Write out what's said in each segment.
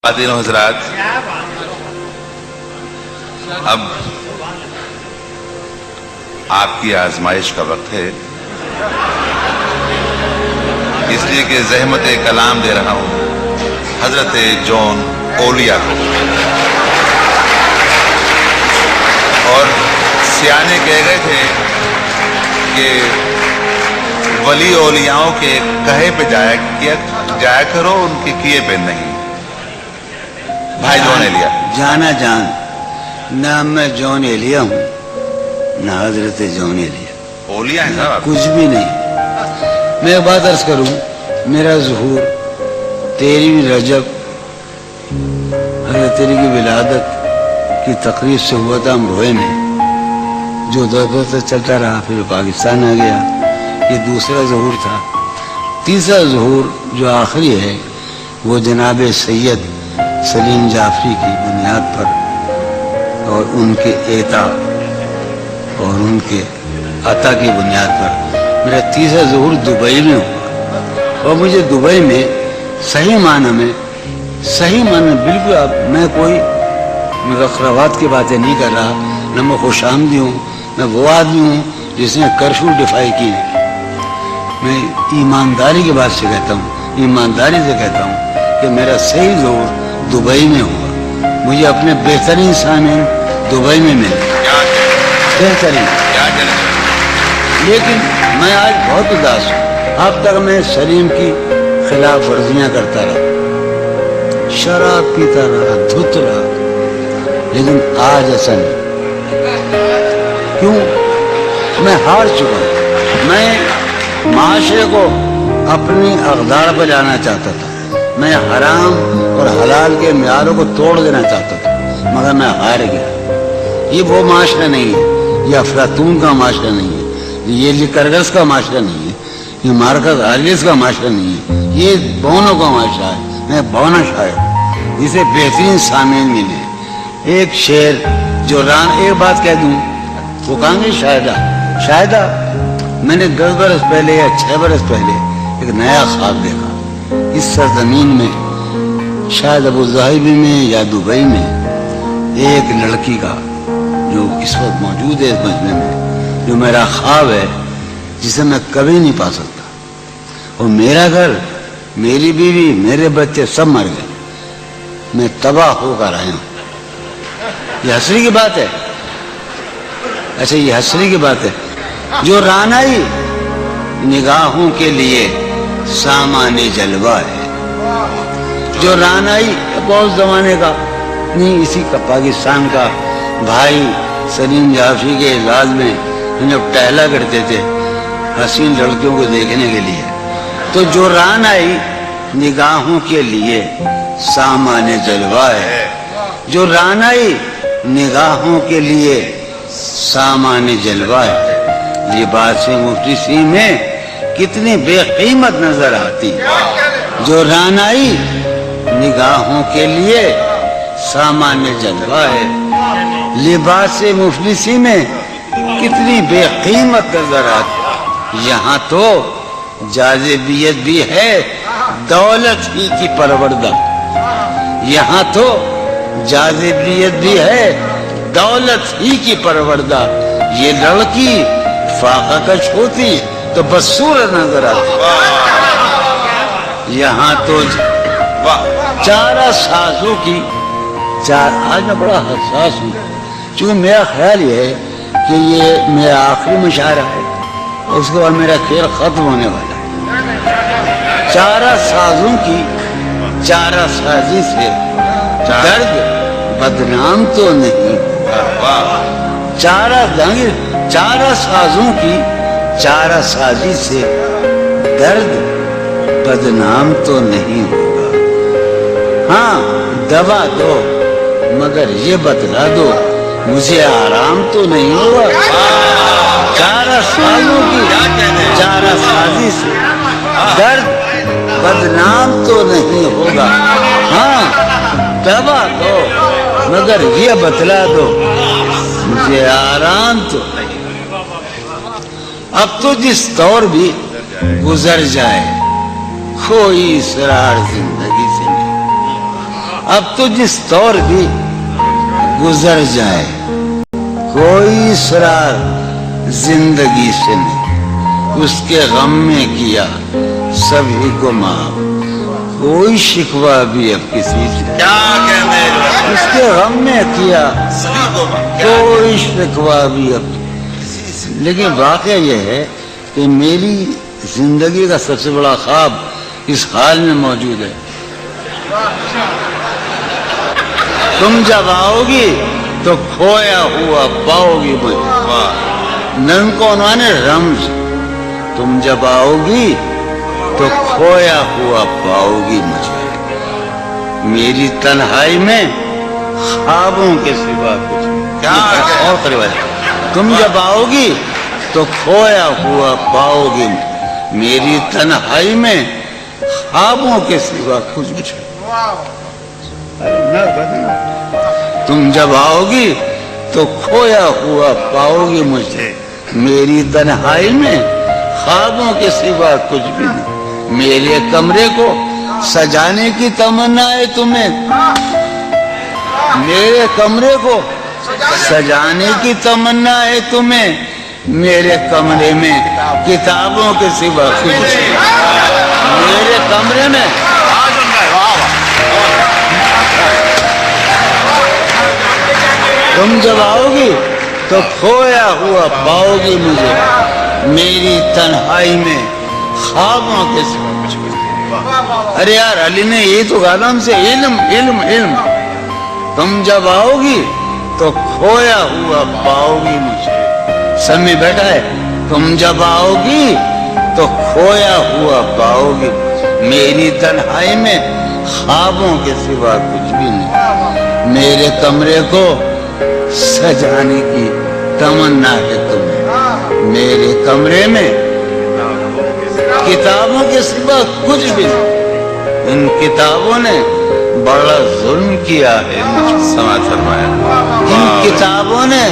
خواتین و حضرات، اب آپ کی آزمائش کا وقت ہے، اس لیے کہ زحمت کلام دے رہا ہوں حضرت جون اولیاء کو۔ اور سیانے کہہ گئے تھے کہ ولی اولیاؤں کے کہے پہ جایا کرو، ان کے کیے پہ نہیں۔ بھائی جون ایلیا، جانا جان، نہ میں جون ایلیا ہوں نہ حضرت جون ایلیا، اولیاء ہیں صاحب، کچھ بھی نہیں۔ میں ایک بات عرض کروں، میرا ظہور 13 رجب حضرت علی کی ولادت کی تقریب سے ہوا تھا امروہے میں، جو دور سے چلتا رہا، پھر پاکستان آ گیا۔ یہ دوسرا ظہور تھا۔ تیسرا ظہور جو آخری ہے وہ جناب سید سلیم جعفری کی بنیاد پر اور ان کے ایتا اور ان کے عطا کی بنیاد پر میرا تیسرا ظہور دبئی میں ہوا۔ اور مجھے دبئی میں صحیح معنی میں بالکل، اب میں کوئی مغربات کی باتیں نہیں کر رہا، نہ میں خوش آمدی ہوں، میں وہ آدمی ہوں جس نے کرفیو ڈیفائی کی ہے۔ میں ایمانداری کی بات سے کہتا ہوں، ایمانداری سے کہتا ہوں کہ میرا صحیح ظہور دبئی میں ہوا۔ مجھے اپنے بہترین سامعین دبئی میں ملے، بہترین۔ لیکن میں آج بہت اداس ہوں۔ اب تک میں سلیم کی خلاف ورزیاں کرتا رہا، شراب پیتا رہا، دھت رہا، لیکن آج ایسا نہیں۔ کیوں؟ میں ہار چکا ہوں۔ میں معاشرے کو اپنی اقدار پر لانا چاہتا تھا، میں حرام اور حلال کے معیاروں کو توڑ دینا چاہتا تھا، مگر میں ہار گیا۔ یہ وہ معاشرہ نہیں ہے، یہ افلاطون کا معاشرہ نہیں ہے، یہ لیکرگس کا معاشرہ نہیں ہے، یہ مارکس آریس کا معاشرہ نہیں ہے، یہ بونوں کا معاشرہ ہے۔ میں بونا شاعر ہوں، اسے بہترین سامعین ملے۔ ایک شعر جو ایک بات کہہ دوں، وہ کہاں گے شاہدہ، میں نے 10 برس پہلے یا 6 برس پہلے ایک نیا خواب دیکھا۔ اس سرزمین میں، شاید ابو ظہبی میں یا دبئی میں، ایک لڑکی کا جو اس وقت موجود ہے اس مجمع میں، جو میرا خواب ہے، جسے میں کبھی نہیں پا سکتا۔ اور میرا گھر، میری بیوی، میرے بچے سب مر گئے، میں تباہ ہو کر آیا ہوں۔ یہ حسری کی بات ہے، اچھا یہ حسری کی بات ہے۔ جو رانائی نگاہوں کے لیے سامان جلوہ ہے، جو رانائی بہت زمانے کا نہیں، اسی کا پاکستان کا بھائی سلیم جعفری کے اعزاز میں ہم جب ٹہلا کرتے تھے حسین لڑکیوں کو دیکھنے کے لیے، تو جو رانائی نگاہوں کے لیے سامان جلوہ ہے، جو رانائی نگاہوں کے لیے سامان جلوہ ہے، لباس مفلسی میں کتنی بے قیمت نظر آتی، جو رانائی نگاہوں کے لیے سامان جلوہ ہے، لباس مفلسی میں کتنی بے قیمت نظر آتی۔ یہاں تو جاذبیت بھی ہے دولت ہی کی پروردہ، یہاں تو جاذبیت بھی ہے دولت ہی کی پروردہ۔ یہ لڑکی فاقہ کش ہوتی تو بدصورت نظر آتی۔ یہاں تو چارہ سازوں کی آج میں بڑا حساس ہوں، چونکہ میرا خیال یہ ہے کہ یہ میرا آخری مشاعرہ ہے اور اس کے بعد میرا کھیل ختم ہونے والا ہے۔ چارہ سازوں کی چارہ سازی سے درد بدنام تو نہیں، چارہ سازوں کی چارہ سازی سے درد بدنام تو نہیں ہوگا۔ ہاں دوا دو مگر یہ بتلا دو مجھے آرام تو نہیں ہوگا۔ چارہ سازوں کی چارہ سازی سے درد بدنام تو نہیں ہوگا۔ ہاں دوا دو مگر یہ بتلا دو مجھے آرام تو نہیں۔ اب تو جس دور بھی گزر جائے کوئی اسرار زندگی سے نہیں۔ اب تو جس طور بھی گزر جائے کوئی اسرار زندگی سے نہیں، اس کے غم میں کیا سبھی کو معاف، کوئی شکوہ بھی اب کسی سے، کیا کہنے اس کے غم میں کیا سبھی کو کوئی شکوہ بھی اب، لیکن واقعہ یہ ہے کہ میری زندگی کا سب سے بڑا خواب اس حال میں موجود ہے، تم جب آؤ گی تو کھویا ہوا پاؤ گی مجھے، نن کو انہوں نے رمز، تم جب آؤ گی تو کھویا ہوا پاؤ گی مجھے، میری تنہائی میں خوابوں کے سوا کچھ کیا اور قریب ہے، تم جب آؤ گی تو کھویا ہوا پاؤ گی، میری تنہائی میں خوابوں کے سوا کچھ مجھے، تم جب آؤ گی تو کھویا ہوا پاؤ گی مجھے، میری تنہائی میں خوابوں کے سوا کچھ بھی نہیں، میرے کمرے کو سجانے کی تمنا ہے تمہیں، میرے کمرے کو سجانے کی تمنا ہے تمہیں، میرے کمرے میں کتابوں کے سوا کچھ نہیں، میرے کمرے میں تم جب آؤ گی تو کھویا ہوا پاؤ گی مجھے، میری تنہائی میں خوابوں کے سوا کچھ بھی نہیں۔ ارے یار علی نے یہ تو کہا ہم سے علم علم علم، تم جب آؤ گی تو کھویا ہوا پاؤ گی مجھے، سب میں بیٹھا ہے، تم جب آؤ گی تو کھویا ہوا پاؤ گی، میری تنہائی میں خوابوں کے سوا کچھ بھی نہیں، میرے کمرے کو سجانے کی تمنا ہے تمہیں، میرے کمرے میں کتابوں کے سوا کچھ بھی نہیں، ان کتابوں نے بڑا ظلم کیا ہے مجھ، سماعت فرمایا، ان کتابوں نے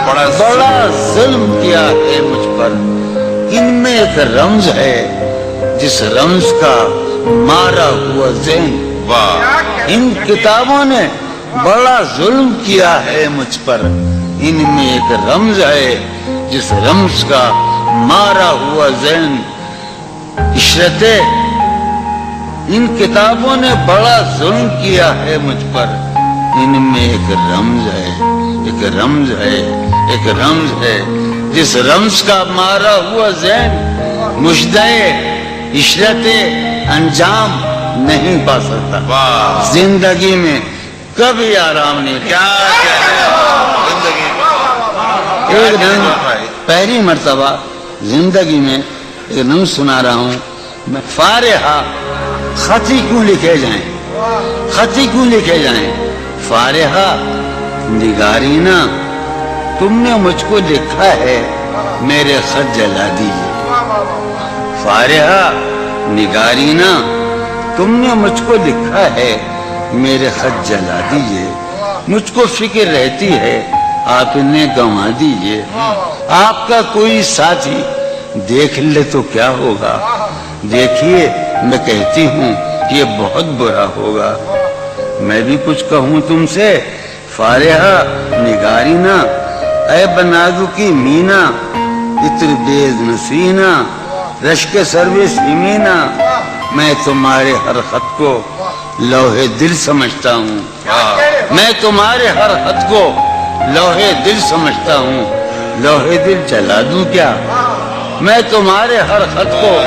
بڑا ظلم کیا ہے مجھ پر، ان میں ایک رمز ہے جس رمز کا مارا ہوا ذہن، واہ ان کتابوں نے بڑا ظلم کیا ہے مجھ پر، ان میں ایک رمز ہے جس رمز کا مارا ہوا ذہن، عشرت ان کتابوں نے بڑا ظلم کیا ہے مجھ پر، ان میں ایک رمز ہے، ایک رمز ہے، ایک رمز ہے جس رمز کا مارا ہوا ذہن مجدے عشرت انجام نہیں پا سکتا، واہ زندگی میں کبھی آرام نہیں، کیا زندگی ایک دن پہلی مرتبہ زندگی میں ایک نم سنا رہا ہوں میں، فارحہ خطی کیوں لکھے جائیں، خطی کیوں لکھے جائیں، فارحہ نگارینا تم نے مجھ کو لکھا ہے میرے خط جلا دیجیے، فارحہ نگارینا تم نے مجھ کو لکھا ہے میرے خط جلا دیجیے، مجھ کو فکر رہتی ہے آپ انہیں گنوا دیجیے، آپ کا کوئی ساتھی دیکھ لے تو کیا ہوگا، دیکھیے میں کہتی ہوں کہ یہ بہت برا ہوگا، میں بھی کچھ کہوں تم سے، فارحہ نگارینا اے بنادو کی مینا، اتر بیز نسینا رشک سروے سیمینا، میں تمہارے ہر خط کو لوہے دل سمجھتا ہوں، میں تمہارے ہر خط کو لوہے دل سمجھتا ہوں، لوہے دل جلا دوں کیا، میں تمہارے ہر خط کو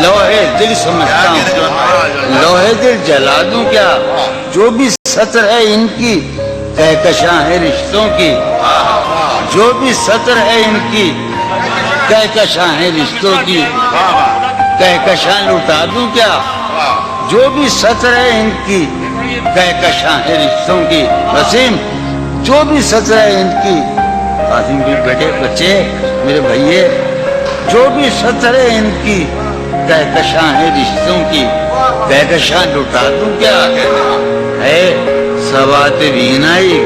لوہے دل سمجھتا ہوں، لوہے دل جلا دوں کیا، جو بھی سطر ہے ان کی کہکشاں ہے رشتوں کی، جو بھی سطر ہے ان کی کہکشاں ہے رشتوں کی، کہکشاں لٹا دوں کیا، جو بھی سطر ہے ان کی کہکشاں ہے رشتوں کی، وسیم جو بھی سطر ہے ان کی، قاسم بھی بیٹے بچے میرے بھائیے، جو بھی سطر ہے ان کی کہکشاں ہے رشتوں کی، کہکشاں لٹا دوں کیا، ہے سوات وینائی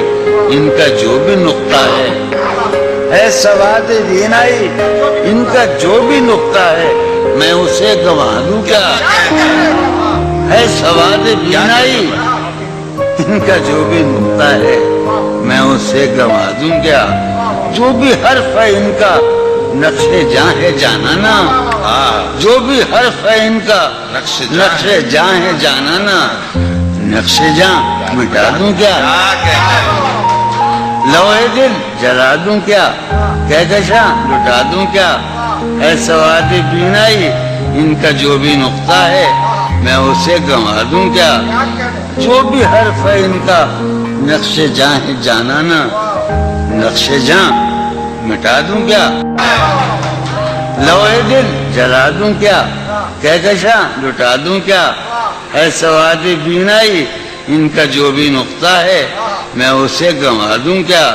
ان کا جو بھی نقطہ ہے سوات وینائی ان کا جو بھی نقطہ ہے میں اسے گنوا دوں کیا، ہے سوات وینائی ان کا جو بھی نقطہ ہے میں اسے گنوا دوں کیا؟ جو بھی حرف ہے ان کا نقش جاں ہے جانانا، جو بھی حرف ہے ان کا نقش جاں ہے جانانا، نقش جاں مٹا دوں کیا؟ لوہے دل جلا دوں کیا؟ کہکشاں لٹا دوں کیا؟ اے سواد بینائی ان کا جو بھی نقطہ ہے میں اسے گنوا دوں کیا؟ جو بھی حرف ہے ان کا نقش جاں ہے جانانا، نقش جاں مٹا دوں کیا؟ لوہے دل جلا دوں کیا؟ کہکشاں لٹا دوں کیا؟ اے سواد بینائی ان کا جو بھی نقطہ ہے میں اسے گنوا دوں کیا؟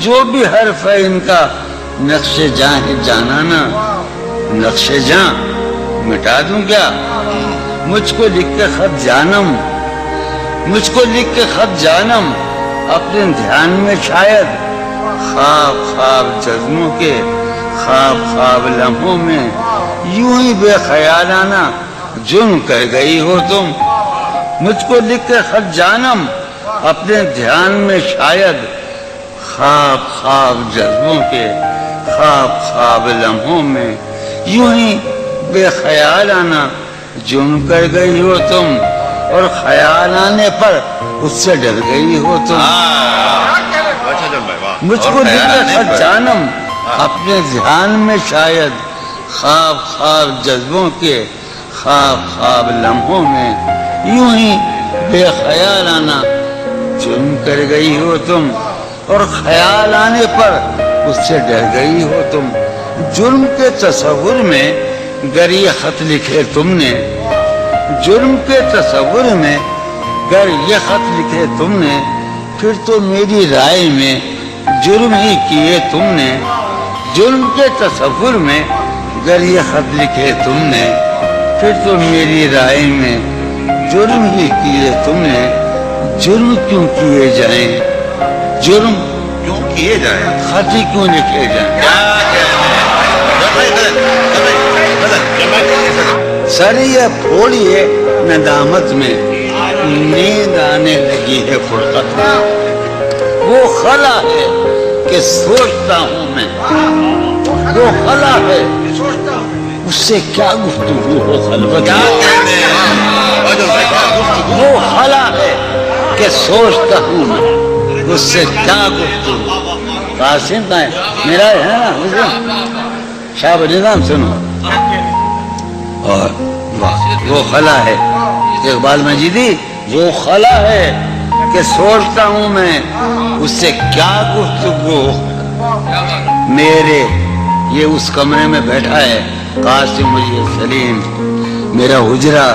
جو بھی حرف ہے ان کا نقش جاں ہے جانانا، نقش جاں مٹا دوں کیا؟ مجھ کو لکھ کے خط جانم، مجھ کو لکھ کے خط جانم اپنے دھیان میں شاید، خواب خواب جذبوں کے خواب خواب لمحوں میں یوں ہی بے خیالانہ جرم کر گئی ہو تم۔ مجھ کو لکھ کے خط جانم اپنے دھیان میں شاید، خواب خواب جذبوں کے خواب خواب لمحوں میں یوں ہی بے خیالانہ جرم کر گئی ہو تم، اور خیال آنے پر اس سے ڈر گئی ہو تم۔ مجھ کو لکھ کے خط جانم اپنے دھیان میں شاید، خواب خواب جذبوں کے خواب خواب لمحوں میں یوں ہی بے خیالانہ جرم کر گئی ہو تم، اور خیال آنے پر اس سے ڈر گئی ہو تم۔ جرم کے تصور میں گر یہ خط لکھے تم نے، جرم کے تصور میں گر یہ خط لکھے تم نے، پھر تو میری رائے میں جرم ہی کیے تم نے۔ جرم کے تصور میں گر یہ خط لکھے تم نے، پھر تو میری رائے میں جرم ہی کیے تم نے۔ جرم کیوں کیے جائیں، جرم کیوں کیے جائیں، خط ہی کیوں لکھے جائیں؟ سر یہ پھوڑیے ندامت میں، نیند آنے لگی ہے فرقت میں۔ وہ خلا ہے کہ سوچتا ہوں میں، وہ خلا ہے اس سے کیا گفتگو ہو خلوت میں۔ وہ خلا ہے کہ سوچتا ہوں میں، اس سے کیا گفتگو۔ قاسم کا ہے میرا ہے نا، شاہ نظام سنو۔ اور وہ خلا ہے اقبال مجیدی، وہ خلا ہے کہ سوچتا ہوں میں، اس سے کیا گفتگو میرے۔ یہ اس کمرے میں بیٹھا ہے قاسم مجید سلیم، میرا حجرہ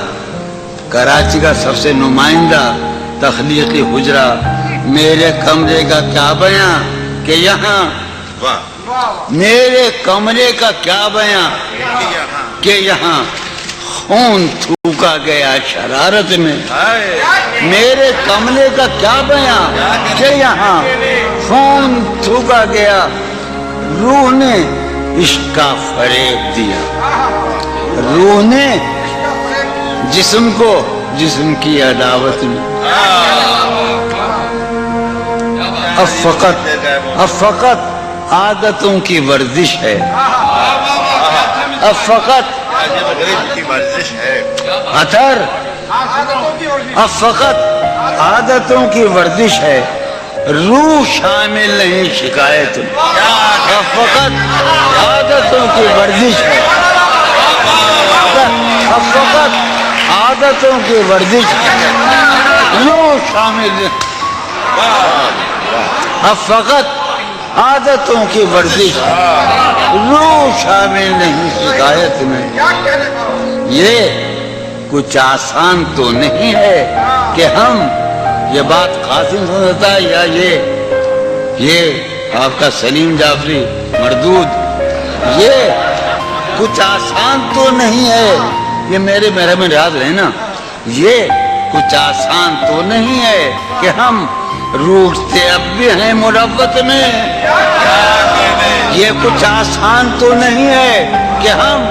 کراچی کا سب سے نمائندہ تخلیقی حجرہ۔ میرے کمرے کا کیا بیاں کہ یہاں، میرے کمرے کا کیا بیاں کہ یہاں خون تھوکا گیا شرارت میں۔ میرے کمرے کا کیا بیاں کہ یہاں خون تھوکا گیا، روح نے عشق کا فریب دیا، روح نے جسم کو جسم کی عداوت میں۔ اب فقط عادتوں کی ورزش ہے، اب فقط اثر، اب فقط عادتوں کی ورزش ہے، روح شامل نہیں شکایت میں۔ اب فقط عادتوں کی ورزش ہے، اب فقط عادتوں کی ورزش ہے، روح شامل نہیں۔ اب فقط عادتوں کی ورزش، روح شامل نہیں شکایت میں۔ یہ کچھ آسان تو نہیں ہے کہ ہم، یہ بات قاسم سمجھتا ہے یا یہ آپ کا سلیم جعفری مردود، یہ کچھ آسان تو نہیں ہے، یہ میرے میں یاد رہے نا، یہ کچھ آسان تو نہیں ہے کہ ہم روٹتے اب بھی ہیں مروت میں۔ یہ کچھ آسان تو نہیں ہے کہ ہم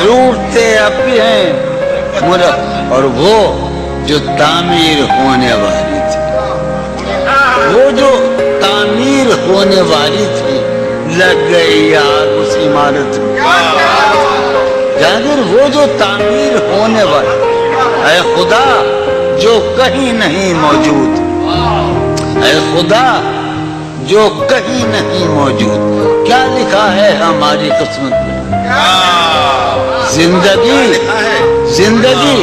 روٹتے اب بھی ہیں مروت، اور وہ جو تعمیر ہونے والی تھی، ہونے والی تھی لگ گئی یار اس عمارت میں. جہانگیر وہ جو تعمیر ہونے والی اے خدا جو کہیں نہیں موجود, اے خدا جو کہیں نہیں موجود, کیا لکھا ہے ہماری قسمت میں؟ زندگی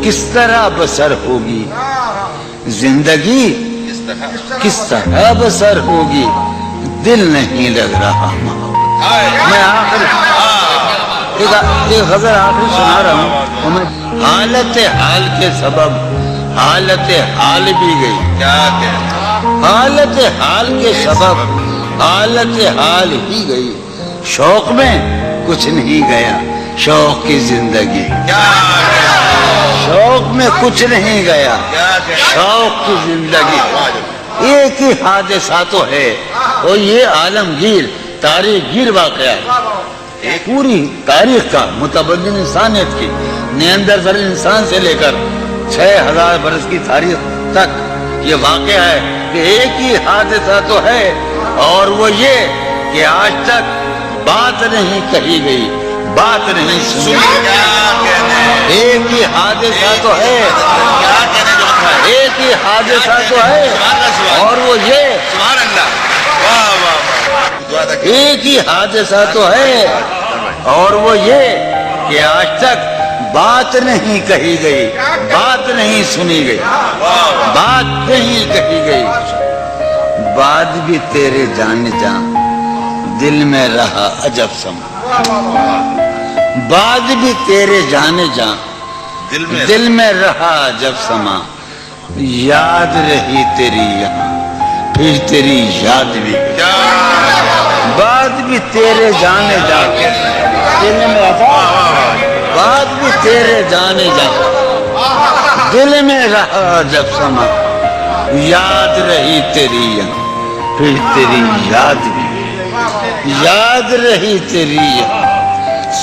کس طرح بسر ہوگی, زندگی کس طرح بسر ہوگی, دل نہیں لگ رہا. میں آخر ایک غزل آخر سنا رہا ہوں. حالت حال کے سبب حالت حال بھی گئی, حالت حال کے سبب حالت حال ہی گئی. شوق میں کچھ نہیں گیا, شوق کی زندگی, شوق میں کچھ نہیں گیا, شوق کی زندگی. ایک ہی حادثہ تو ہے اور یہ عالمگیر تاریخ گیر واقعہ ہے. پوری تاریخ کا متبدل انسانیت کی نیاندرتال انسان سے لے کر 6000 برس کی تاریخ تک یہ واقعہ ہے کہ ایک ہی حادثہ تو ہے اور وہ یہ کہ آج تک بات نہیں کہی گئی, بات نہیں سنی. ایک ہی حادثہ تو ہے, ایک ہی حادثہ تو ہے اور وہ یہ, ایک ہی حادثہ تو ہے اور وہ یہ کہ آج تک بات نہیں کہی گئی, بات نہیں سنی گئی, بات نہیں کہی گئی. بات بھی تیرے جان جان دل میں رہا عجب سما, بات بھی تیرے جانے جان دل میں رہا عجب سما. یاد رہی تیری یہاں پھر تیری یاد بھی, بات بھی تیرے جانے جان دل میں رہا, بات بھی تیرے جانے جان دل میں رہا عجب سما. یاد رہی تیری یہاں پھر تیری یاد بھی, یاد رہی تیری یہاں.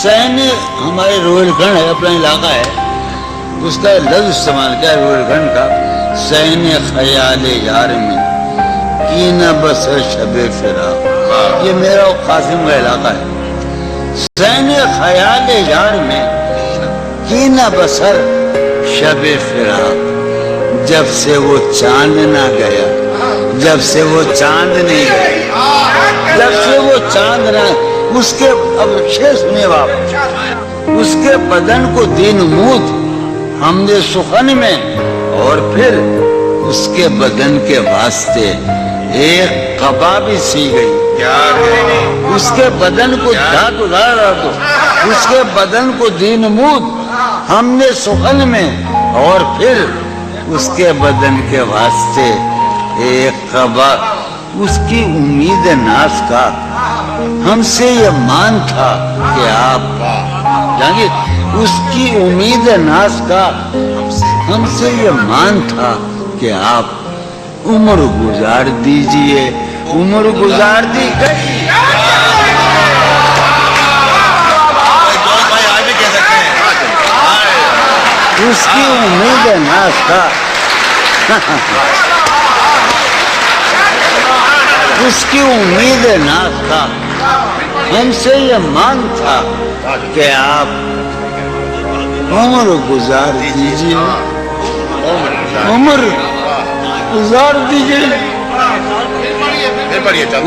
سینی ہمارے روہیل کھنڈ ہے, اپنا علاقہ ہے, اس کا لفظ استعمال کیا روہیل کھنڈ کا. سینی خیال یار میں کی نہ بسر شب فراق, یہ میرا قاسم کا علاقہ ہے. سینی خیال یار میں کی نہ بسر شب فراق. جب سے وہ چاند نہ گیا, جب سے وہ چاند نہیں گیا, جب سے وہ چاند نہ, اس کے اب شعر سنیے باپ, اس کے بدن کو دی نمود ہم نے سخن میں اور پھر اس کے بدن کے واسطے ایک قبا بھی سی گئی. اس کے بدن کو دھات ادارا تو اس کے بدن کو دی نمود ہم نے سخن میں اور پھر اس کے بدن کے واسطے ایک قبا. اس کی امید ناز کا ہم سے یہ مان تھا کہ آپ جانگے, اس کی امید ناز کا ہم سے یہ مان تھا کہ آپ عمر گزار دیجئے. عمر گزار دی گئی, اس کی امید ناز کا اس کی امید ناز کا ہم سے یہ مان تھا کہ آپ عمر گزار دیجئے, عمر گزار دیجئے.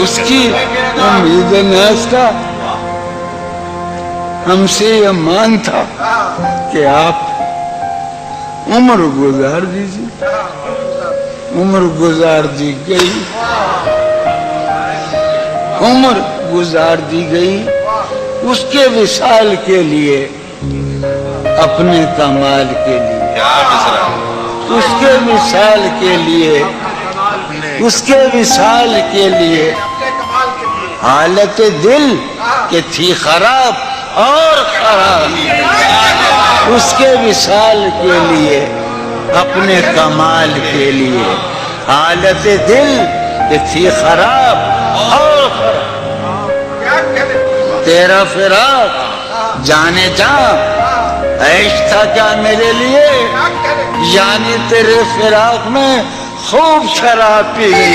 اس کی امید ناز کا ہم سے یہ مان تھا کہ آپ عمر گزار دیجئے. عمر گزار دی گئی, عمر گزار دی گئی. اس کے وصال کے لیے, اپنے کمال کے لیے, اس کے وصال کے لیے, اس کے وصال کے لیے حالت دل کہ تھی خراب اور خراب. اس کے وصال کے لیے, اپنے کمال کے لیے حالت دل کہ تھی خراب اور خراب. تیرا فراق جانے جان عیش تھا کیا میرے لیے, یعنی تیرے فراق میں خوب شراب پی گئی.